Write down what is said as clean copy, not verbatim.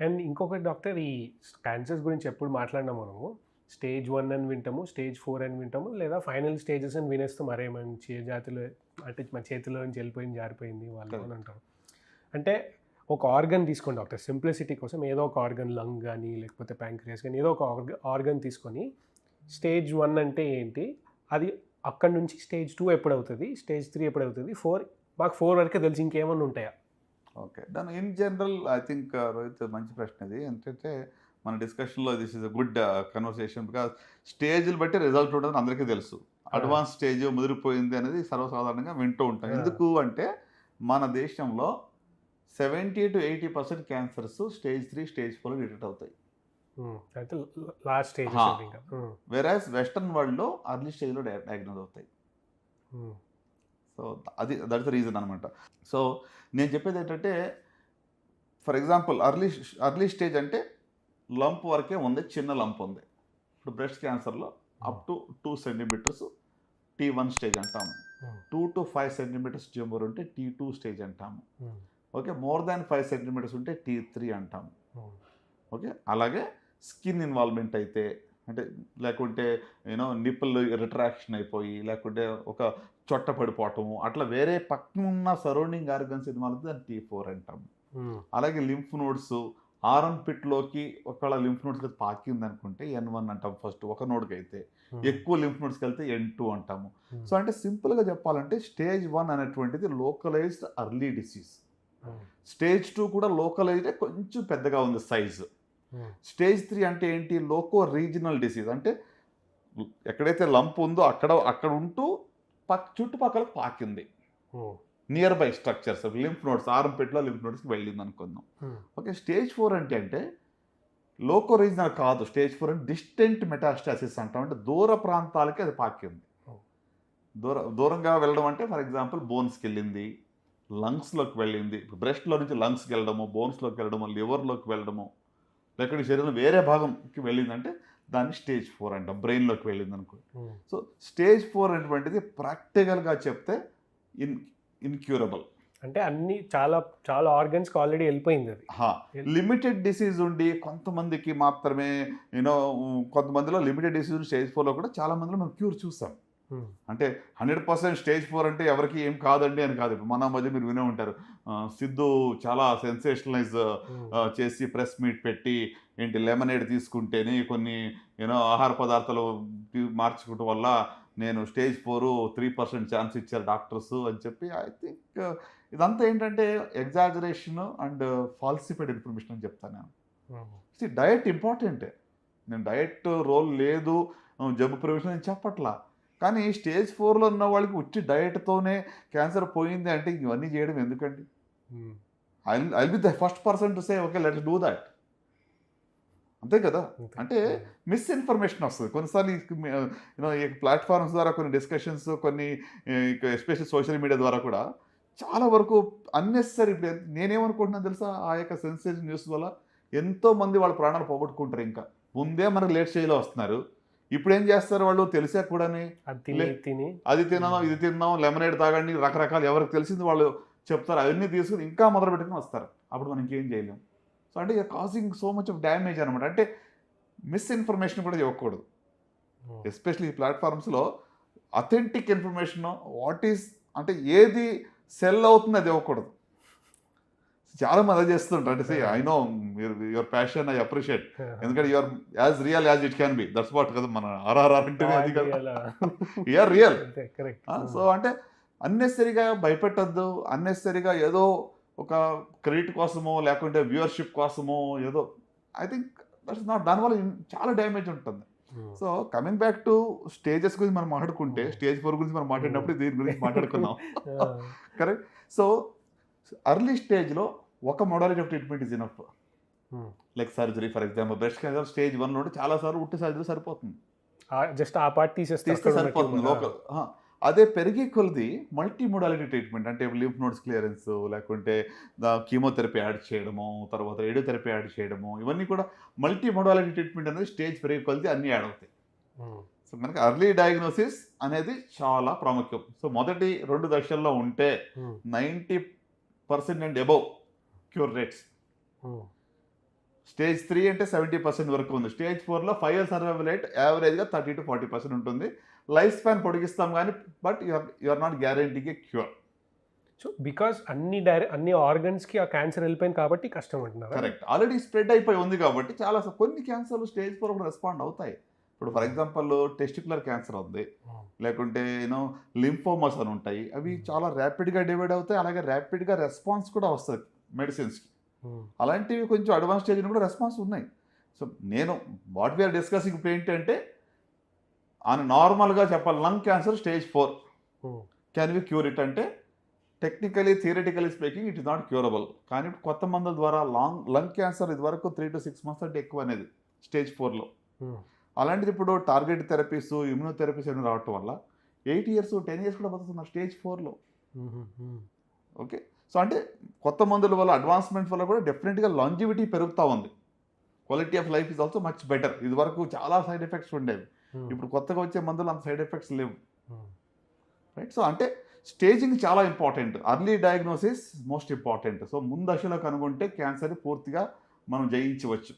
And ఇంకొకటి doctor, ఈ cancers గురించి ఎప్పుడు మాట్లాడినా మనము స్టేజ్ 1 అని వింటాము, స్టేజ్ 4 అని వింటాము, లేదా ఫైనల్ స్టేజెస్ అని వినేస్తాం. అరే మంచి జాతిలో అంటే మన చేతిలో నుంచి వెళ్ళిపోయింది, జారిపోయింది వాళ్ళు అని అంటాం. అంటే ఒక ఆర్గన్ తీసుకోండి డాక్టర్, సింప్లిసిటీ కోసం ఏదో ఒక ఆర్గన్, లంగ్ కానీ లేకపోతే ప్యాంక్రియాస్ కానీ ఏదో ఒక ఆర్గన్ తీసుకొని స్టేజ్ 1 అంటే ఏంటి, అది అక్కడి నుంచి స్టేజ్ 2 ఎప్పుడవుతుంది, స్టేజ్ 3 ఎప్పుడవుతుంది, 4 మాకు 4 వరకే తెలిసి ఇంకేమన్నా ఉంటాయా? ఓకే. దాని in general I think Rohit మంచి ప్రశ్న ఇది. ఏంటంటే మన డిస్కషన్‌లో this is a good conversation because స్టేజ్‌లు బట్టి రిజల్ట్ ఉంటదని అందరికీ తెలుసు. అడ్వాన్స్ స్టేజ్ ముదిరిపోయింది అనేది సర్వసాధారణంగా వింటూ ఉంటాం. ఎందుకు అంటే మన దేశంలో 70-80% క్యాన్సర్స్ స్టేజ్ 3, స్టేజ్ 4 డిటెక్ట్ అవుతాయి. అయితే లాస్ట్ స్టేజ్. వెరాస్ వెస్టర్న్ వరల్డ్‌లో అర్లీ స్టేజ్‌లో డయాగ్నోస్ అవుతాయి. So that is the reason అనమాట. సో నేను చెప్పేది ఏంటంటే ఫర్ ఎగ్జాంపుల్ అర్లీ స్టేజ్ అంటే లంప్ వరకే ఉంది, చిన్న లంప్ ఉంది. ఇప్పుడు బ్రెస్ట్ క్యాన్సర్లో up to 2 centimetres T1 stage అంటాము. 2 to 5 సెంటీమీటర్స్ ట్యూమర్ ఉంటే T2 స్టేజ్ అంటాము. ఓకే, మోర్ దాన్ 5 సెంటీమీటర్స్ ఉంటే T3 అంటాము. ఓకే, అలాగే స్కిన్ ఇన్వాల్వ్మెంట్ అయితే అంటే లేకుంటే నిప్పుల్ రిట్రాక్షన్ అయిపోయి లేకుంటే ఒక చొట్ట పడిపోవటము అట్లా వేరే పక్కన ఉన్న సరౌండింగ్ ఆర్గన్స్ ఇన్వాల్వ్ దాన్ని T4 అంటాము. అలాగే లింఫ్ నోడ్స్ ఆరం పిట్లోకి ఒకవేళ లింఫ్ నోడ్స్కి పాకింది అనుకుంటే N1 అంటాం ఫస్ట్ ఒక నోడ్కి అయితే. ఎక్కువ లింఫ్ నోడ్స్కి వెళ్తే N2 అంటాము. సో అంటే సింపుల్గా చెప్పాలంటే స్టేజ్ 1 అనేటువంటిది లోకలైజ్డ్ అర్లీ డిసీజ్. స్టేజ్ 2 కూడా లోకలైజ్డ్ కొంచెం పెద్దగా ఉంది సైజు. స్టేజ్ 3 అంటే ఏంటి, లోకో రీజనల్ డిసీజ్. అంటే ఎక్కడైతే లంప్ ఉందో అక్కడ ఉంటూ చుట్టుపక్కల పాకింది. Nearby structures lymph nodes ఆరంపెట్లో లింఫ్ నోడ్స్కి వెళ్ళింది అనుకుందాం. ఓకే, స్టేజ్ 4 అంటే లోకో రీజనల్ కాదు. స్టేజ్ 4 అంటే డిస్టెంట్ మెటాస్టాసిస్ అంటాం. అంటే దూర ప్రాంతాలకి అది పాకింది. దూరంగా వెళ్ళడం అంటే ఫర్ ఎగ్జాంపుల్ బోన్స్కి వెళ్ళింది, లంగ్స్లోకి వెళ్ళింది. బ్రెస్ట్లో నుంచి లంగ్స్కి వెళ్ళడము, బోన్స్లోకి వెళ్ళడము, లివర్లోకి వెళ్ళడము, లేకపోతే శరీరం వేరే భాగంకి వెళ్ళిందంటే దాన్ని స్టేజ్ 4 అంటాం. బ్రెయిన్లోకి వెళ్ళింది అనుకో. సో స్టేజ్ 4 అనేటువంటిది ప్రాక్టికల్గా చెప్తే ఇన్క్యూరబుల్. అంటే అన్ని చాలా చాలా ఆర్గన్స్కి ఆల్రెడీ వెళ్ళిపోయింది అది. లిమిటెడ్ డిసీజ్ ఉండి కొంతమందికి మాత్రమే కొంతమందిలో లిమిటెడ్ డిసీజ్ స్టేజ్ 4లో కూడా చాలా మందిలో మనం క్యూర్ చూస్తాం. అంటే 100% స్టేజ్ 4 అంటే ఎవరికి ఏం కాదండి అని కాదు. ఇప్పుడు మన మధ్య మీరు వినే ఉంటారు, సిద్ధు చాలా సెన్సేషనలైజ్ చేసి ప్రెస్ మీట్ పెట్టి ఏంటి లెమనేడ్ తీసుకుంటేనే కొన్ని ఆహార పదార్థాలు మార్చుకోవటం వల్ల నేను స్టేజ్ 4 3% ఛాన్స్ ఇచ్చారు డాక్టర్స్ అని చెప్పి. ఐ థింక్ ఇదంతా ఏంటంటే ఎగ్జాజరేషన్ అండ్ ఫాల్సిఫైడ్ ఇన్ఫర్మేషన్ అని చెప్తాను నేను. డయట్ ఇంపార్టెంటే. నేను డయట్ రోల్ లేదు జబ్బు ప్రివెన్షన్ నేను చెప్పట్లా. కానీ స్టేజ్ 4లో ఉన్న వాళ్ళకి వచ్చి డయట్తోనే క్యాన్సర్ పోయింది అంటే ఇవన్నీ చేయడం ఎందుకండి? I be the first person to say okay let's do that. అంతే కదా. అంటే మిస్ఇన్ఫర్మేషన్ వస్తుంది కొన్నిసార్లు. ఈ ప్లాట్ఫామ్స్ ద్వారా కొన్ని డిస్కషన్స్, కొన్ని ఎస్పెషల్లీ సోషల్ మీడియా ద్వారా కూడా చాలా వరకు అన్నెసరీ. ఇప్పుడు నేనేమనుకుంటున్నాను తెలుసా, ఆ యొక్క సెన్సేషన్ న్యూస్ వల్ల ఎంతోమంది వాళ్ళ ప్రాణాలు పోగొట్టుకుంటారు. ఇంకా ముందే మనకు లేట్ స్టేజ్లో వస్తున్నారు. ఇప్పుడు ఏం చేస్తారు వాళ్ళు తెలిసా కూడా అది తిన్నాం ఇది తిన్నాం లెమనేడ్ తాగండి రకరకాలు ఎవరికి తెలిసింది వాళ్ళు చెప్తారు. అవన్నీ తీసుకుని ఇంకా మొదలు పెట్టుకుని వస్తారు. అప్పుడు మనం ఇంకేం చేయలేం. సో అంటే causing so much of damage అనమాట. అంటే మిస్ఇన్ఫర్మేషన్ కూడా ఇవ్వకూడదు. ఎస్పెషల్లీ ఈ ప్లాట్ఫామ్స్లో అథెంటిక్ ఇన్ఫర్మేషన్ వాట్ ఈస్ అంటే ఏది సెల్ అవుతుంది అది ఇవ్వకూడదు. చాలా మంది అదే చేస్తుంటారు. అంటే I know your passion I appreciate, ఎందుకంటే your as real as it can be. That's what కదా మన ఆర్ఆర్ఆర్ అంటే అది కదా, యూఆర్ రియల్. సో అంటే అన్నెసరీగా భయపెట్టద్దు. అన్నెసరీగా ఏదో ఒక క్రెడిట్ కోసమో లేకుంటే వ్యూవర్షిప్ కోసమో ఏదో ఐ థింక్ దట్స్ నాట్. దానివల్ల చాలా డ్యామేజ్ ఉంటుంది. So coming back to stages గురించి మనం మాట్లాడుకుంటే స్టేజ్ 4 గురించి మనం మాట్లాడినప్పుడు దీని గురించి మాట్లాడుకున్నాం. కరెక్ట్. సో అర్లీ స్టేజ్లో ఒక modality of treatment is enough. Like surgery for example breast cancer stage 1లో చాలా సార్లు ఉట్టి సర్జరీ సరిపోతుంది. జస్ట్ ఆ పార్ట్ తీసేస్తే సరిపోతుంది లోకల్. అదే పెరిగే కొలది మల్టీ మోడాలిటీ ట్రీట్మెంట్ అంటే లింఫ్ నోడ్స్ క్లియరెన్స్ లేకుంటే కీమోథెరపీ యాడ్ చేయడము, తర్వాత రేడియోథెరపీ యాడ్ చేయడము, ఇవన్నీ కూడా మల్టీ మోడాలిటీ ట్రీట్మెంట్ అనేది స్టేజ్ పెరిగే కొలది అన్నీ యాడ్ అవుతాయి. సో మనకి అర్లీ డయాగ్నోసిస్ అనేది చాలా ప్రాముఖ్యం. సో మొదటి 2 దశల్లో ఉంటే 90% and above cure rates. Stage 3 అంటే 70% వరకు ఉంది. స్టేజ్ 4లో 5 ఇయర్ సర్వైవల్ రేట్ యావరేజ్గా 30 to 40% ఉంటుంది. లైఫ్ స్పాన్ పొడిగిస్తాం కానీ బట్ యు ఆర్ నాట్ గ్యారంటీకి క్యూర్. సో బికాస్ అన్ని ఆర్గన్స్కి ఆ క్యాన్సర్ వెళ్ళిపోయింది కాబట్టి కష్టం అంటున్నారు. కరెక్ట్. ఆల్రెడీ స్ప్రెడ్ అయిపోయి ఉంది కాబట్టి చాలా కొన్ని క్యాన్సర్లు స్టేజ్ 4 కూడా రెస్పాండ్ అవుతాయి. ఇప్పుడు ఫర్ ఎగ్జాంపుల్ టెస్టిక్యులర్ క్యాన్సర్ ఉంది, లేకుంటే లింఫోమస్ అని ఉంటాయి. అవి చాలా ర్యాపిడ్గా డివైడ్ అవుతాయి, అలాగే ర్యాపిడ్గా రెస్పాన్స్ కూడా వస్తుంది మెడిసిన్స్కి. అలాంటివి కొంచెం అడ్వాన్స్ స్టేజ్ కూడా రెస్పాన్స్ ఉన్నాయి. సో నేను వాట్ వీఆర్ డిస్కసింగ్ ఇప్పుడు ఏంటంటే నార్మల్గా చెప్పాలి, lung cancer stage 4 can we cure it అంటే technically theoretically speaking it is not curable. కానీ కొత్త మందుల ద్వారా లంగ్ క్యాన్సర్ ఇది వరకు 3 to 6 months అంటే ఎక్కువ అనేది స్టేజ్ 4లో. అలాంటిది ఇప్పుడు టార్గెట్ థెరపీస్, ఇమ్యూనోథెరపీస్ అని రావటం వల్ల 8 years 10 years కూడా బతుకుతున్నారు స్టేజ్ 4లో. ఓకే, సో అంటే కొత్త మందుల వల్ల అడ్వాన్స్మెంట్ వల్ల కూడా డెఫినెట్గా లాంజివిటీ పెరుగుతూ ఉంది. Quality of life is also much better. ఇది వరకు చాలా సైడ్ ఎఫెక్ట్స్ ఉండేవి, ఇప్పుడు కొత్తగా వచ్చే మందులు అంత సైడ్ ఎఫెక్ట్స్ లేవు. రైట్. సో అంటే స్టేజింగ్ చాలా important. Early diagnosis most important. So ముందు దశలో కనుగొంటే క్యాన్సర్ని పూర్తిగా మనం జయించవచ్చు.